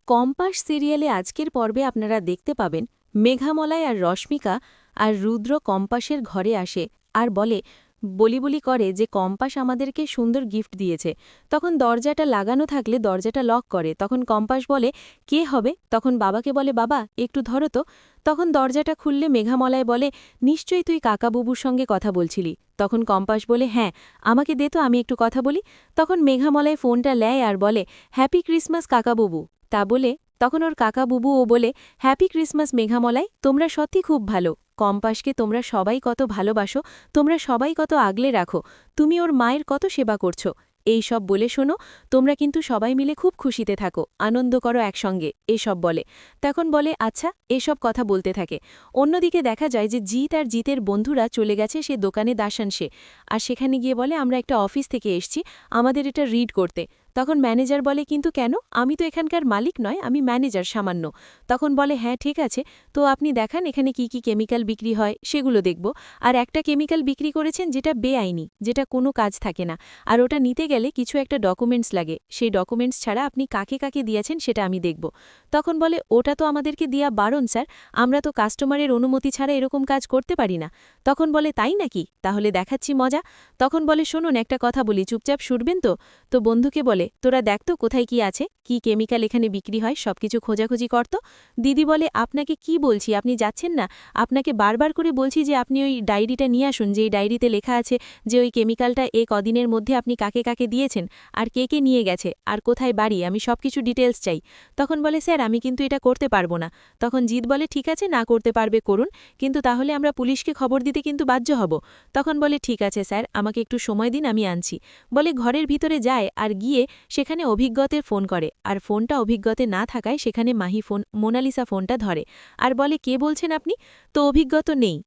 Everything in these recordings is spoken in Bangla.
কম্পাস সিরিয়ালে আজকের পর্বে আপনারা দেখতে পাবেন মেঘামলায় আর রশ্মিকা আর রুদ্র কম্পাসের ঘরে আসে আর বলি করে যে কম্পাস আমাদেরকে সুন্দর গিফট দিয়েছে। তখন দরজাটা লাগানো থাকলে দরজাটা লক করে, তখন কম্পাস বলে কে হবে, তখন বাবাকে বলে বাবা একটু ধরো তো। তখন দরজাটা খুললে মেঘামলায় বলে নিশ্চয়ই তুই কাকাবুবুর সঙ্গে কথা বলছিলি। তখন কম্পাস বলে হ্যাঁ আমাকে দে তো আমি একটু কথা বলি। তখন মেঘামলায় ফোনটা নেয় আর বলে হ্যাপি ক্রিসমাস কাকাবুবু। তা বলে তখন ওর কাকাবুবুও বলে হ্যাপি ক্রিসমাস মেঘামলায়, তোমরা সত্যি খুব ভালো। কম্পাসকে তোমরা সবাই কত ভালোবাসো, তোমরা সবাই কত আগলে রাখো, তুমি ওর মায়ের কত সেবা করছো। এই সব বলে শোনো, তোমরা কিন্তু সবাই মিলে খুব খুশিতে থাকো, আনন্দ করো একসঙ্গে, এসব বলে। তখন বলে আচ্ছা, এসব কথা বলতে থাকে। অন্যদিকে দেখা যায় যে জিত আর জিতের বন্ধুরা চলে গেছে সে দোকানে দাসানসে, আর সেখানে গিয়ে বলে আমরা একটা অফিস থেকে এসছি, আমাদের এটা রিড করতে। তখন ম্যানেজার বলে কিন্তু কেন, আমি তো এখানকার মালিক নয়, আমি ম্যানেজার সামান্য। তখন বলে হ্যাঁ ঠিক আছে, তো আপনি দেখান এখানে কি কি কেমিক্যাল বিক্রি হয় সেগুলো দেখব। আর একটা কেমিক্যাল বিক্রি করেছেন যেটা বেআইনি, যেটা কোনো কাজ থাকে না, আর ওটা নিতে গেলে কিছু একটা ডকুমেন্টস লাগে, সেই ডকুমেন্টস ছাড়া আপনি কাকে কাকে দিয়েছেন সেটা আমি দেখব। তখন বলে ওটা তো আমাদেরকে দেয়া বারণ স্যার, আমরা তো কাস্টমারের অনুমতি ছাড়া এরকম কাজ করতে পারি না। তখন বলে তাই নাকি, তাহলে দেখাচ্ছি মজা। তখন বলে শুনুন একটা কথা বলি, চুপচাপ শুনবেন তো। তো বন্ধুকে বলে তোরা দেখ তো কোথায় কি আছে, কি কেমিক্যাল এখানে বিক্রি হয়, সবকিছু খোঁজাখুঁজি করত। দিদি বলে আপনাকে কি বলছি, আপনি যাচ্ছেন না, আপনাকে বারবার করে বলছি যে আপনি ওই ডায়েরিটা নিয়ে আসুন, যে এই ডায়েরিতে লেখা আছে যে ওই কেমিক্যালটা কদিনের মধ্যে আপনি কাকে কাকে দিয়েছেন, আর কে কে নিয়ে গেছে, আর কোথায় বাড়ি, আমি সবকিছু ডিটেলস চাই। তখন বলে স্যার আমি কিন্তু এটা করতে পারবো না। তখন জিৎ বলে ঠিক আছে, না করতে পারবে করুন, কিন্তু তাহলে আমরা পুলিশকে খবর দিতে কিন্তু বাধ্য হব। তখন বলে ঠিক আছে স্যার, আমাকে একটু সময় দিন, আমি আনছি। বলে ঘরের ভিতরে যায় আর গিয়ে সেখানে অভিজ্ঞতের ফোন করে, আর ফোনটা অভিজ্ঞতে না থাকায় সেখানে মাহি ফোন মোনালিসা ফোনটা ধরে আর বলে কে বলছেন আপনি। তো অভিজ্ঞত নেই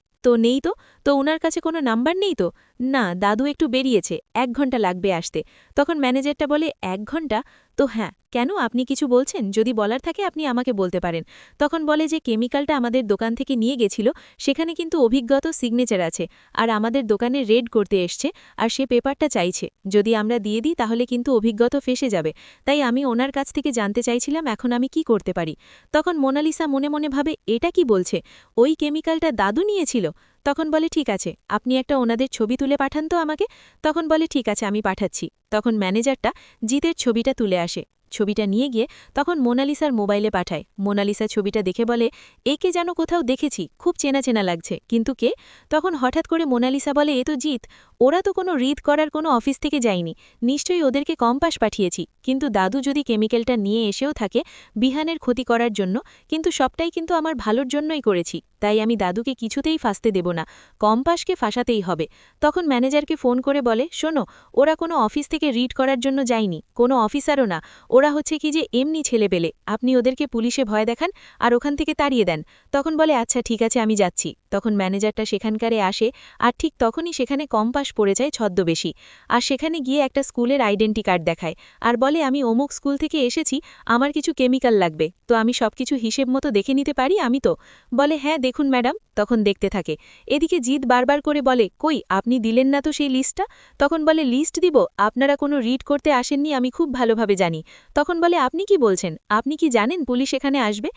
তো ওনার কাছে কোনো নাম্বার নেই তো। না দাদু একটু বেরিয়েছে, 1 ঘন্টা লাগবে আসতে। তখন ম্যানেজারটা বলে 1 ঘন্টা, তো হ্যাঁ কেন, আপনি কিছু বলছেন, যদি বলার থাকে আপনি আমাকে বলতে পারেন। তখন বলে যে কেমিক্যালটা আমাদের দোকান থেকে নিয়ে গেছিল, সেখানে কিন্তু অভিজ্ঞত সিগনেচার আছে, আর আমাদের দোকানে রেড করতে এসছে, আর সে পেপারটা চাইছে, যদি আমরা দিয়ে দিই তাহলে কিন্তু অভিজ্ঞত ফেসে যাবে। তাই আমি ওনার কাছ থেকে জানতে চাইছিলাম এখন আমি কি করতে পারি। তখন মোনালিসা মনে মনে ভাবে এটা কি বলছে, ওই কেমিক্যালটা দাদু নিয়েছিল। তখন বলে ঠিক আছে, আপনি একটা ওনাদের ছবি তুলে পাঠান তো আমাকে। তখন বলে ঠিক আছে আমি পাঠাচ্ছি। তখন ম্যানেজারটা জিতের ছবিটা তুলে আসে, ছবিটা নিয়ে গিয়ে তখন মোনালিসার মোবাইলে পাঠায়। মোনালিসা ছবিটা দেখে বলে একে যেন কোথাও দেখেছি, খুব চেনা চেনা লাগছে, কিন্তু কে। তখন হঠাৎ করে মোনালিসা বলে এ তো জিত, ওরা তো কোনো রিড করার কোনো অফিস থেকে যায়নি, নিশ্চয়ই ওদেরকে কম্পাস পাঠিয়েছি, কিন্তু দাদু যদি কেমিক্যালটা নিয়ে এসেও থাকে বিহানের ক্ষতি করার জন্য, কিন্তু সবটাই কিন্তু আমার ভালোর জন্যই করেছি, তাই আমি দাদুকে কিছুতেই ফাঁসতে দেব না, কম্পাসকে ফাঁসাতেই হবে। তখন ম্যানেজারকে ফোন করে বলে শোনো, ওরা কোনো অফিস থেকে রিড করার জন্য যায়নি, কোনো অফিসারও না, ওরা হচ্ছে কি যে এমনি ছেলে পেলে, আপনি ওদেরকে পুলিশে ভয় দেখান আর ওখান থেকে তাড়িয়ে দেন। তখন বলে আচ্ছা ঠিক আছে আমি যাচ্ছি। তখন ম্যানেজারটা সেখানকারে আসে, আর ঠিক তখনই সেখানে কম্পাস পড়ে যায় ছদ্মবেশী, আর সেখানে গিয়ে একটা স্কুলের আইডেন্টি কার্ড দেখায়, আর বলে আমি অমুক স্কুল থেকে এসেছি, আমার কিছু কেমিক্যাল লাগবে, তো আমি সবকিছু হিসেব মতো দেখে নিতে পারি আমি তো। বলে হ্যাঁ দেখুন ম্যাডাম। তখন দেখতে থাকে। এদিকে জিত বারবার করে বলে কই আপনি দিলেন না তো সেই লিস্টটা। তখন বলে লিস্ট দিব, আপনারা কোনো রিড করতে আসেননি আমি খুব ভালোভাবে জানি। তখন বলে আপনি কি বলছেন, আপনি কি জানেন পুলিশ এখানে আসবে।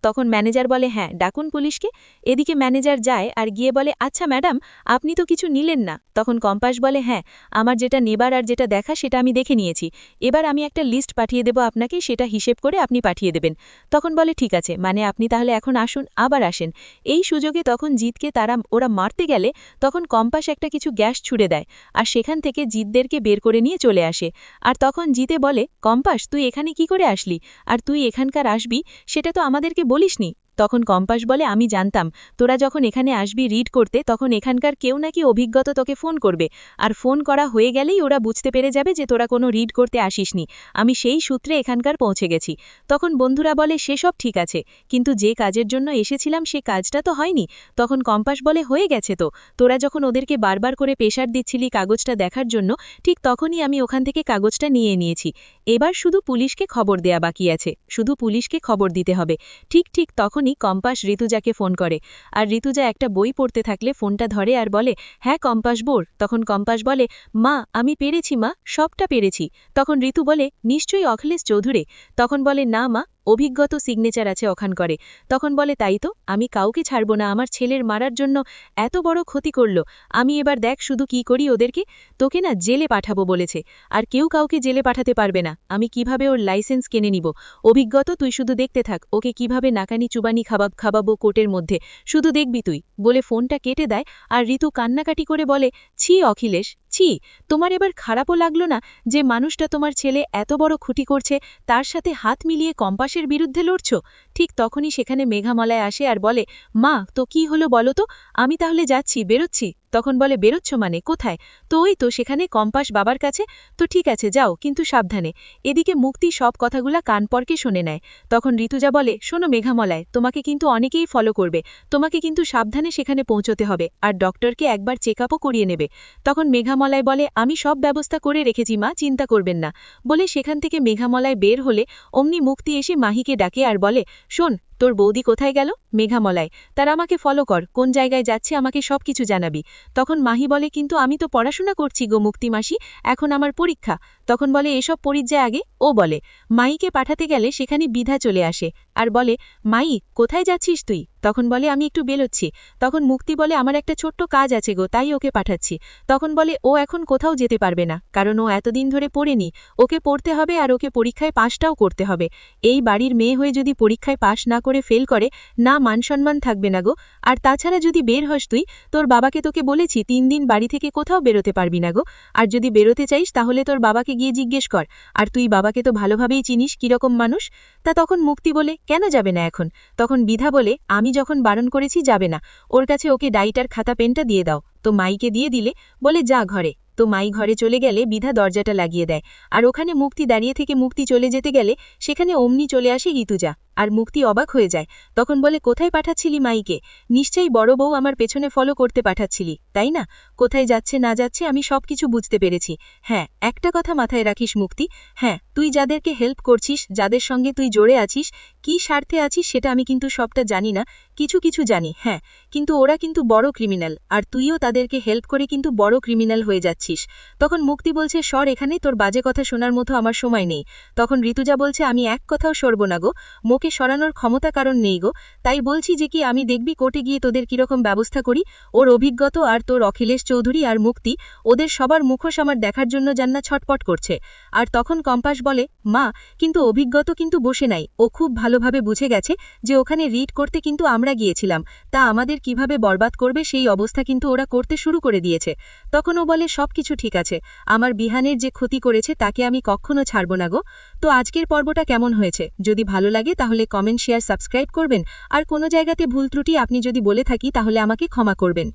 তখন ম্যানেজার বলে হ্যাঁ ডাকুন পুলিশকে। এদিকে ম্যানেজার যায় আর গিয়ে বলে আচ্ছা ম্যাডাম আপনি তো কিছু নিলেন না। তখন কম্পাস বলে হ্যাঁ আমার যেটা নেবার আর যেটা দেখা সেটা আমি দেখে নিয়েছি, এবার আমি একটা লিস্ট পাঠিয়ে দেব আপনাকে, সেটা হিসেব করে আপনি পাঠিয়ে দেবেন। তখন বলে ঠিক আছে, মানে আপনি তাহলে এখন আসুন, আবার আসেন। এই সুযোগে তখন জিতকে ওরা মারতে গেলে তখন কম্পাস একটা কিছু গ্যাস ছুড়ে দেয়, আর সেখান থেকে জিতদেরকে বের করে নিয়ে চলে আসে। আর তখন জিতে বলে কম্পাস তুই এখানে কি করে আসলি, আর তুই এখানকার আসবি সেটা তো আমাদেরকে বলিসনি। তখন কম্পাস বলে আমি জানতাম তোরা যখন এখানে আসবি রিড করতে তখন এখানকার কেউ নাকি অভিজ্ঞতা তোকে ফোন করবে, আর ফোন করা হয়ে গেলেই ওরা বুঝতে পেরে যাবে যে তোরা কোনো রিড করতে আসিসনি, আমি সেই সূত্রে এখানকার পৌঁছে গেছি। তখন বন্ধুরা বলে সেসব ঠিক আছে, কিন্তু যে কাজের জন্য এসেছিলাম সে কাজটা তো হয়নি। তখন কম্পাস বলে হয়ে গেছে তো, তোরা যখন ওদেরকে বারবার করে প্রেশার দিচ্ছিলি কাগজটা দেখার জন্য, ঠিক তখনই আমি ওখান থেকে কাগজটা নিয়ে নিয়েছি, এবার শুধু পুলিশকে খবর দেয়া বাকি আছে, শুধু পুলিশকে খবর দিতে হবে। ঠিক ঠিক তখনই কম্পাস ঋতুজাকে ফোন করে, আর ঋতুজা একটা বই পড়তে থাকলে ফোনটা ধরে আর বলে হ্যাঁ কম্পাস বোর। তখন কম্পাস বলে মা আমি পেরেছি মা, সবটা পেরেছি। তখন ঋতু বলে নিশ্চয়ই অখিলেশ চৌধুরী। তখন বলে না মা, অভিজ্ঞত সিগনেচার আছে ওখান করে। তখন বলে তাই তো, আমি কাউকে ছাড়ব না, আমার ছেলের মারার জন্য এত বড় ক্ষতি করল, আমি এবার দেখ শুধু কি করি ওদেরকে, তোকে না জেলে পাঠাবো বলেছে, আর কেউ কাউকে জেলে পাঠাতে পারবে না, আমি কিভাবে ওর লাইসেন্স কিনে নিব, অভিজ্ঞত তুই শুধু দেখতে থাক ওকে কিভাবে নাকানি চুবানি খাবাবো কোর্টের মধ্যে, শুধু দেখবি তুই, বলে ফোনটা কেটে দেয়। আর ঋতু কান্নাকাটি করে বলে, ছি অখিলেশ, ছি, তোমার এবার খারাপও লাগলো না যে মানুষটা তোমার ছেলে এত বড় ক্ষতি করছে তার সাথে হাত মিলিয়ে কম্পাসের বিরুদ্ধে লড়ছ। ঠিক তখনই সেখানে মেঘামলায় আসে আর বলে, মা তো কি হলো বলো তো, আমি তাহলে যাচ্ছি, বেরোচ্ছি। তখন বলে, বেরোচ্ছ মানে কোথায়? তো ওই তো সেখানে কম্পাস বাবার কাছে। তো ঠিক আছে যাও, কিন্তু সাবধানে। এদিকে মুক্তি সব কথাগুলা কানপরকে শুনে নেয়। তখন ঋতুজা বলে, শোনো মেঘামলায়, তোমাকে কিন্তু অনেকেই ফলো করবে, তোমাকে কিন্তু সাবধানে সেখানে পৌঁছতে হবে, আর ডক্টরকে একবার চেক আপও করিয়ে নেবে। তখন মেঘামলায় বলে, আমি সব ব্যবস্থা করে রেখেছি মা, চিন্তা করবেন না। বলে সেখান থেকে মেঘামলায় বের হলে অমনি মুক্তি এসে মাহিকে ডাকে আর বলে, শোন তোর বৌদি কোথায় গেল? মেঘামলায়, তারা আমাকে ফলো কর, কোন জায়গায় যাচ্ছে আমাকে সব কিছু জানাবি। তখন মাহি বলে, কিন্তু আমি তো পড়াশোনা করছি গো মুক্তি মাসি, এখন আমার পরীক্ষা। তখন বলে, এসব পরিচয় আগে। ও বলে, মাইকে পাঠাতে গেলে সেখানে বিধা চলে আসে আর বলে, মাই কোথায় যাচ্ছিস তুই? তখন বলে, আমি একটু বেরোচ্ছি। তখন মুক্তি বলে, আমার একটা ছোট্ট কাজ আছে গো, তাই ওকে পাঠাচ্ছি। তখন বলে, ও এখন কোথাও যেতে পারবে না, কারণ ও এতদিন ধরে পড়েনি, ওকে পড়তে হবে আর ওকে পরীক্ষায় পাশটাও করতে হবে। এই বাড়ির মেয়ে হয়ে যদি পরীক্ষায় পাশ না করে ফেল করে, না মান সম্মান থাকবে না গো। আর তাছাড়া যদি বের হস তুই, তোর বাবাকে তোকে বলেছি 3 দিন বাড়ি থেকে কোথাও বেরোতে পারবি না গো। আর যদি বেরোতে চাইস তাহলে তোর বাবাকে গিয়ে জিজ্ঞেস কর, আর তুই বাবাকে তো ভালোভাবেই চিনিস কিরকম মানুষ। তা তখন মুক্তি বলে, কেন যাবে না এখন? তখন বিধা বলে, আমি যখন বারণ করেছি যাবে না, ওর কাছে ওকে ডাইটার খাতা পেনটা দিয়ে দাও। তো মাইকে দিয়ে দিলে বলে, যা ঘরে। তো মাই ঘরে চলে গেলে বিধা দরজাটা লাগিয়ে দেয়, আর ওখানে মুক্তি দাঁড়িয়ে থেকে মুক্তি চলে যেতে গেলে সেখানে অমনি চলে আসে ঋতুজা, আর মুক্তি অবাক হয়ে যায়। তখন বলে, কোথায় পাঠাচ্ছিলি মাইকে? নিশ্চয়ই বড় বউ আমার পেছনে ফলো করতে পাঠাচ্ছিলি, তাই না? কোথায় যাচ্ছে না যাচ্ছে আমি সবকিছু বুঝতে পেরেছি। হ্যাঁ, একটা কথা মাথায় রাখিস মুক্তি, হ্যাঁ তুই যাদেরকে হেল্প করছিস, যাদের সঙ্গে তুই জড়ে আছিস, কি স্বার্থে আছিস সেটা আমি কিন্তু সবটা জানি না, কিছু কিছু জানি, হ্যাঁ, কিন্তু ওরা কিন্তু বড় ক্রিমিনাল, আর তুইও তাদেরকে হেল্প করে কিন্তু বড় ক্রিমিনাল হয়ে যাচ্ছিস। তখন মুক্তি বলছে, সর এখানে, তোর বাজে কথা শোনার মতো আমার সময় নেই। তখন ঋতুজা বলছে, আমি এক কথাও সরব না গো, মোকে সরানোর ক্ষমতা কারণ নেই গো, তাই বলছি যে কি আমি দেখবি কোর্টে গিয়ে তোদের কিরকম ব্যবস্থা করি। ওর অভিজ্ঞত আর তোর অখিলেশ চৌধুরী আর মুক্তি, ওদের সবার মুখোশ আমার দেখার জন্য জান্না ছটপট করছে। আর তখন কম্পাস বলে, মা কিন্তু অভিজ্ঞত কিন্তু বসে নাই, ও খুব ভালোভাবে বুঝে গেছে যে ওখানে রিড করতে কিন্তু আমরা গিয়েছিলাম, তা আমাদের কিভাবে বরবাদ করবে সেই অবস্থা কিন্তু ওরা করতে শুরু করে দিয়েছে। তখন ও বলে, সবকিছু ঠিক আছে, আমার বিহানের যে ক্ষতি করেছে তাকে আমি কখনো ছাড়ব না গো। তো আজকের পর্বটা কেমন হয়েছে? যদি ভালো লাগে তাহলে কমেন্ট শেয়ার সাবস্ক্রাইব করবেন, আর কোনো জায়গাতে ভুল ত্রুটি আপনি যদি বলে থাকি তাহলে আমাকে ক্ষমা করবেন।